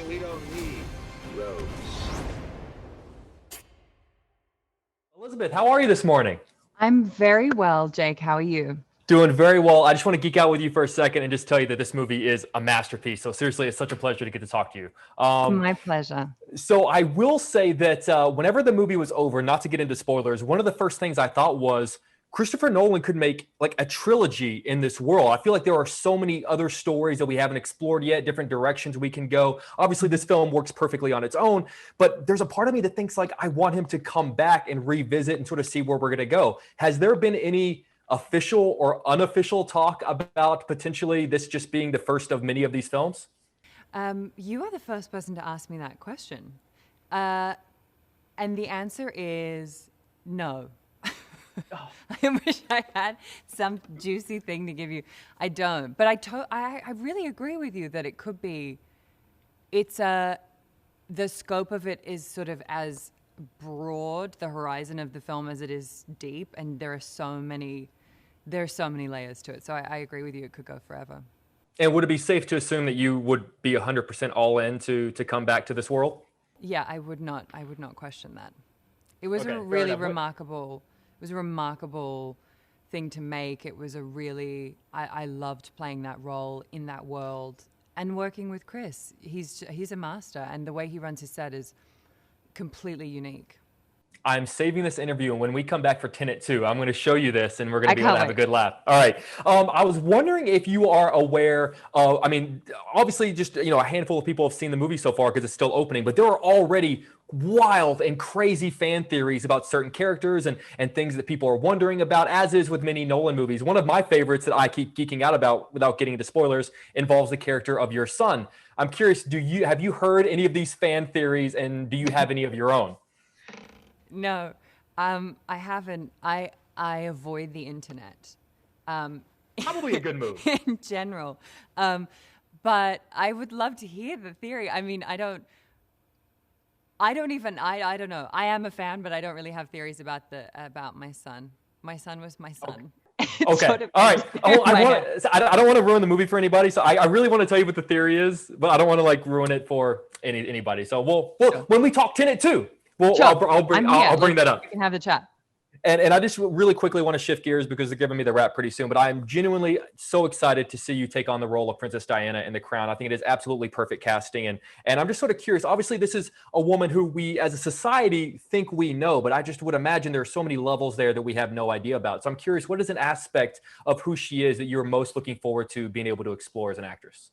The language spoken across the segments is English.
going, we don't need roads. Elizabeth, how are you this morning? I'm very well, Jake. How are you? Doing very well. I just want to geek out with you for a second and just tell you that this movie is a masterpiece. So seriously, it's such a pleasure to get to talk to you. My pleasure. So I will say that whenever the movie was over, not to get into spoilers, one of the first things I thought was Christopher Nolan could make like a trilogy in this world. I feel like there are so many other stories that we haven't explored yet, different directions we can go. Obviously, this film works perfectly on its own, but there's a part of me that thinks like I want him to come back and revisit and sort of see where we're going to go. Has there been any official or unofficial talk about potentially this just being the first of many of these films? You are the first person to ask me that question. And the answer is no. Oh. I wish I had some juicy thing to give you. I don't. But I really agree with you that it could be. It's the scope of it is sort of as broad, the horizon of the film, as it is deep, and there are so many layers to it. So I agree with you. It could go forever. And would it be safe to assume that you would be 100% all in to come back to this world? Yeah, I would not question that. It was Okay, a fair really enough. remarkable. It was a remarkable thing to make. It was a really. I loved playing that role in that world and working with Chris. He's a master, and the way he runs his set is completely unique. I'm saving this interview, and when we come back for Tenet 2, I'm going to show you this, and we're going to be able to can't have a wait. good laugh. All right. I was wondering if you are aware of, I mean, obviously just, a handful of people have seen the movie so far because it's still opening, but there are already wild and crazy fan theories about certain characters and things that people are wondering about, as is with many Nolan movies. One of my favorites that I keep geeking out about without getting into spoilers involves the character of your son. I'm curious, have you heard any of these fan theories, and do you have any of your own? No, I haven't. I avoid the internet. Probably a good move. In general. But I would love to hear the theory. I mean, I don't know. I am a fan, but I don't really have theories about my son. My son was my son. Okay. Sort of All right. I don't want to ruin the movie for anybody. So I really want to tell you what the theory is, but I don't want to like ruin it for anybody. So we'll when we talk Tenet 2, Sure. I'll bring that up. We can have the chat. And I just really quickly want to shift gears because they're giving me the wrap pretty soon. But I'm genuinely so excited to see you take on the role of Princess Diana in The Crown. I think it is absolutely perfect casting. And I'm just sort of curious. Obviously, this is a woman who we as a society think we know, but I just would imagine there are so many levels there that we have no idea about. So I'm curious, what is an aspect of who she is that you're most looking forward to being able to explore as an actress?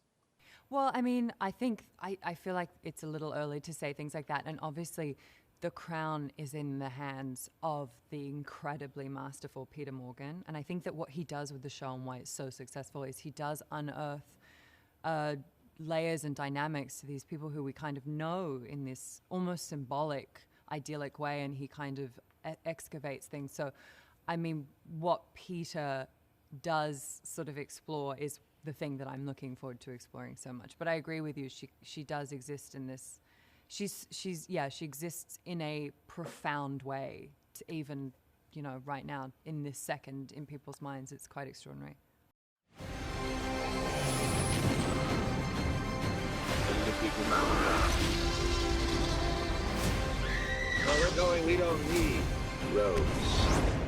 Well, I mean, I think I feel like it's a little early to say things like that. And obviously, The Crown is in the hands of the incredibly masterful Peter Morgan. And I think that what he does with the show and why it's so successful is he does unearth layers and dynamics to these people who we kind of know in this almost symbolic, idyllic way. And he kind of excavates things. So, I mean, what Peter does sort of explore is the thing that I'm looking forward to exploring so much. But I agree with you. She does exist in this. She exists in a profound way to even, right now in this second in people's minds. It's quite extraordinary. Where we're going, we don't need roads.